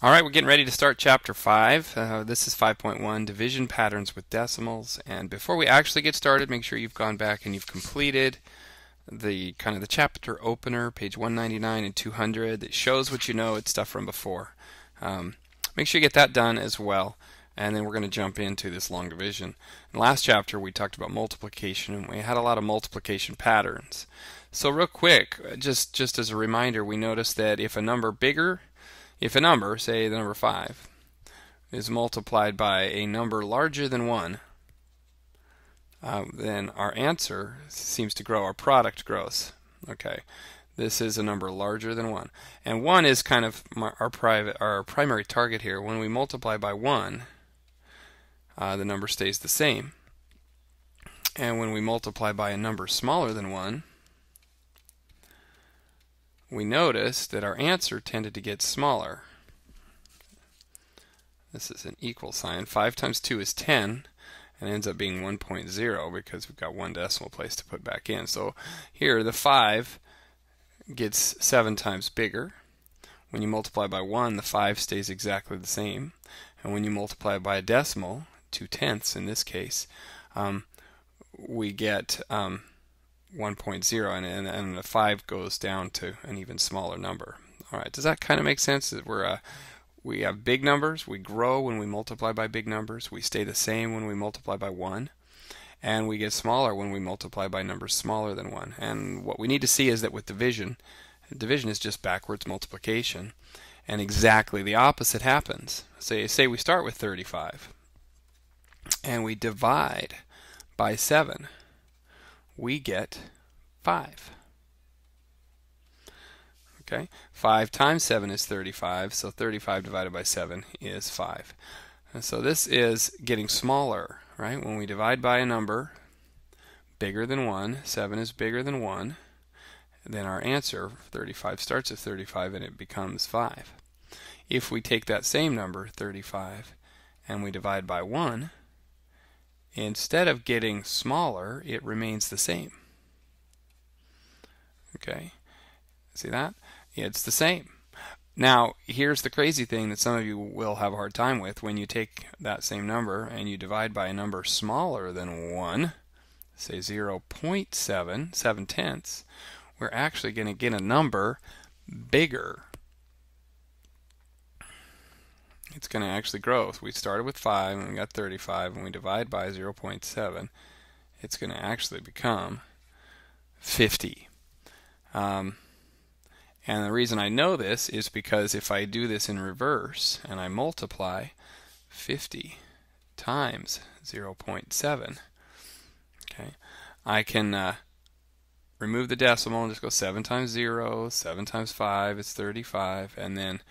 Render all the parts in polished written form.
All right, we're getting ready to start Chapter 5. This is 5.1, Division Patterns with Decimals. And before we actually get started, make sure you've gone back and you've completed the chapter opener, page 199 and 200, that shows what you know. It's stuff from before. Make sure you get that done as well. And then we're going to jump into this long division. In the last chapter, we talked about multiplication, and we had a lot of multiplication patterns. So real quick, just as a reminder, we noticed that if a number, say the number 5, is multiplied by a number larger than 1, then our answer seems to grow, our product grows. Okay, this is a number larger than 1. And 1 is kind of our primary target here. When we multiply by 1, the number stays the same. And when we multiply by a number smaller than 1, we notice that our answer tended to get smaller. This is an equal sign. 5 times 2 is 10, and it ends up being 1.0 because we've got one decimal place to put back in. So here the 5 gets 7 times bigger. When you multiply by 1, the 5 stays exactly the same. And when you multiply by a decimal, 2/10 in this case, we get 1.0, and the 5 goes down to an even smaller number. All right, does that kind of make sense? That we have big numbers, we grow when we multiply by big numbers, we stay the same when we multiply by 1, and we get smaller when we multiply by numbers smaller than 1. And what we need to see is that with division is just backwards multiplication, and exactly the opposite happens. Say we start with 35, and we divide by 7. We get 5. Okay, 5 times 7 is 35, so 35 divided by 7 is 5. And so this is getting smaller, right? When we divide by a number bigger than 1, 7 is bigger than 1, then our answer, 35, starts at 35 and it becomes 5. If we take that same number, 35, and we divide by 1, instead of getting smaller, it remains the same. Okay, see that? It's the same. Now, here's the crazy thing that some of you will have a hard time with. When you take that same number and you divide by a number smaller than 1, say 0.7, 7/10, we're actually going to get a number bigger. It's going to actually grow. So we started with 5 and we got 35, and we divide by 0.7, it's going to actually become 50. And the reason I know this is because if I do this in reverse and I multiply 50 times 0.7, okay, I can remove the decimal and just go 7 times 0, 7 times 5 is 35, and then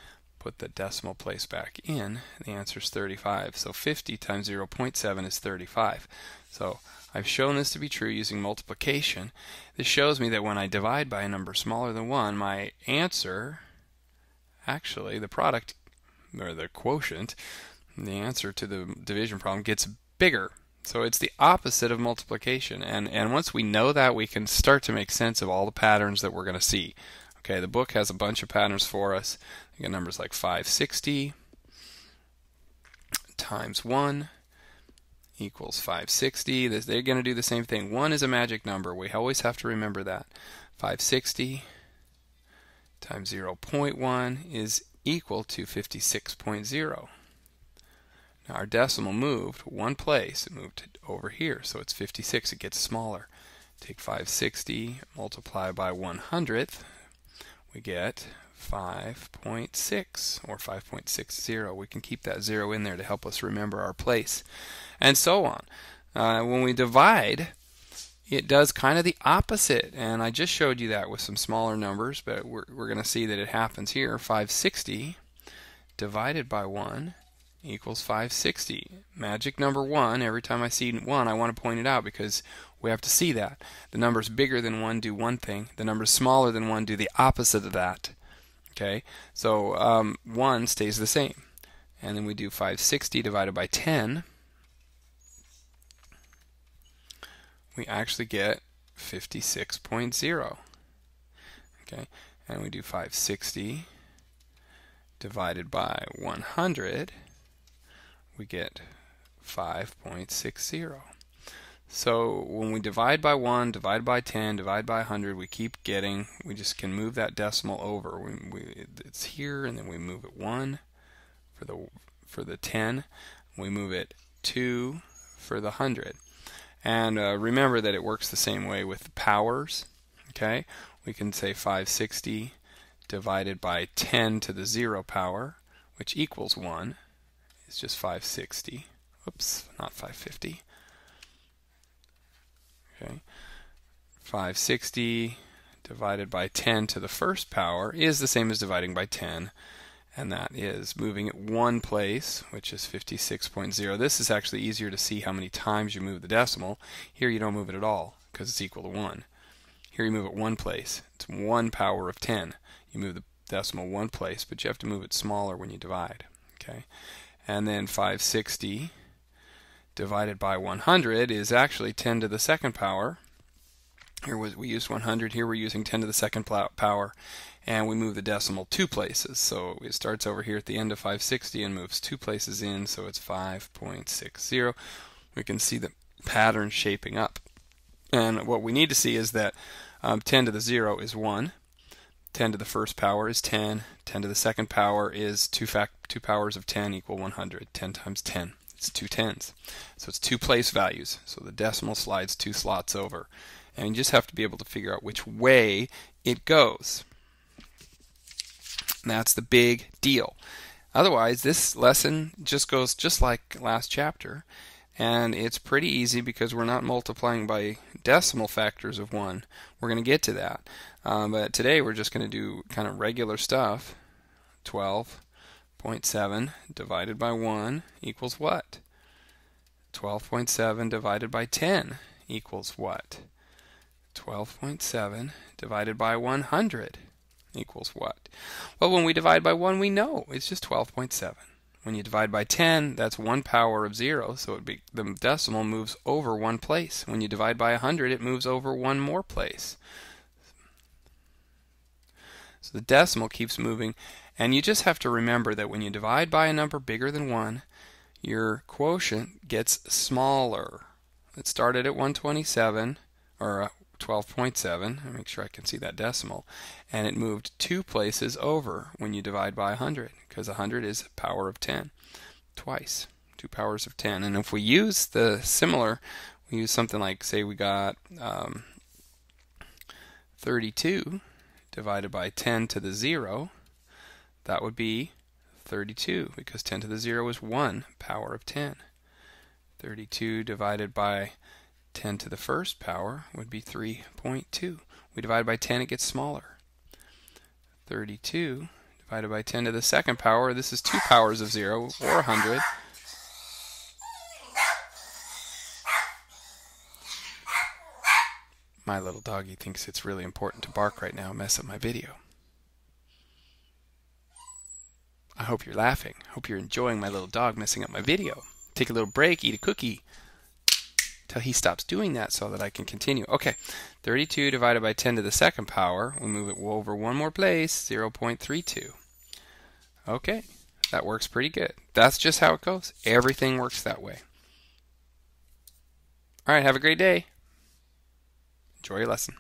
put the decimal place back in. The answer is 35. So 50 times 0.7 is 35. So I've shown this to be true using multiplication. This shows me that when I divide by a number smaller than 1, my answer, actually the product, or the quotient, the answer to the division problem gets bigger. So it's the opposite of multiplication. And once we know that, we can start to make sense of all the patterns that we're going to see. Okay, the book has a bunch of patterns for us. You get numbers like 560 times 1 equals 560. They're going to do the same thing. 1 is a magic number. We always have to remember that. 560 times 0.1 is equal to 56.0. Now our decimal moved one place. It moved over here, so it's 56. It gets smaller. Take 560, multiply by 100th. We get 5.6 or 5.60. We can keep that 0 in there to help us remember our place, and so on. When we divide, it does kind of the opposite, and I just showed you that with some smaller numbers, but we're going to see that it happens here. 560 divided by 1 equals 560. Magic number 1. Every time I see 1, I want to point it out because we have to see that. The numbers bigger than 1 do one thing. The numbers smaller than 1 do the opposite of that. Okay, so 1 stays the same. And then we do 560 divided by 10. We actually get 56.0. Okay, and we do 560 divided by 100, we get 5.60. So when we divide by 1, divide by 10, divide by 100, we keep getting, we just can move that decimal over. It's here, and then we move it 1 for the 10. We move it 2 for the 100. And remember that it works the same way with the powers. Okay, we can say 560 divided by 10 to the 0 power, which equals 1. It's just 560. Oops, not 550. Okay, 560 divided by 10 to the first power is the same as dividing by 10, and that is moving it one place, which is 56.0. This is actually easier to see how many times you move the decimal. Here you don't move it at all because it's equal to 1. Here you move it one place. It's 1 power of 10. You move the decimal one place, but you have to move it smaller when you divide. Okay, and then 560 divided by 100 is actually 10 to the second power. Here we used 100, here we're using 10 to the second power, and we move the decimal 2 places. So it starts over here at the end of 560 and moves 2 places in, so it's 5.60. We can see the pattern shaping up. And what we need to see is that 10 to the 0 is 1, 10 to the first power is 10, 10 to the second power is 2 powers of 10 equal 100. 10 times 10. It's 2 tens. So it's 2 place values. So the decimal slides 2 slots over. And you just have to be able to figure out which way it goes. And that's the big deal. Otherwise, this lesson just goes just like last chapter. And it's pretty easy because we're not multiplying by decimal factors of 1. We're going to get to that. But today we're just going to do kind of regular stuff. 12.7 divided by 1 equals what? 12.7 divided by 10 equals what? 12.7 divided by 100 equals what? Well, when we divide by 1, we know it's just 12.7. When you divide by 10, that's 1 power of 0, so the decimal moves over 1 place. When you divide by 100, it moves over 1 more place. So the decimal keeps moving, and you just have to remember that when you divide by a number bigger than 1, your quotient gets smaller. It started at 127, or 12.7, I'll make sure I can see that decimal, and it moved 2 places over when you divide by 100, because 100 is a power of 10, twice, 2 powers of 10. And if we use the similar, we use something like, say we got 32 divided by 10 to the 0, that would be 32, because 10 to the 0 is 1 power of 10. 32 divided by 10 to the first power would be 3.2. We divide by 10, it gets smaller. 32 divided by 10 to the second power, this is 2 powers of 0, or 100. My little doggy thinks it's really important to bark right now and mess up my video. I hope you're laughing. I hope you're enjoying my little dog messing up my video. Take a little break, eat a cookie, till he stops doing that so that I can continue. Okay, 32 divided by 10 to the second power, we move it over 1 more place, 0.32. Okay, that works pretty good. That's just how it goes. Everything works that way. All right, have a great day. Enjoy your lesson.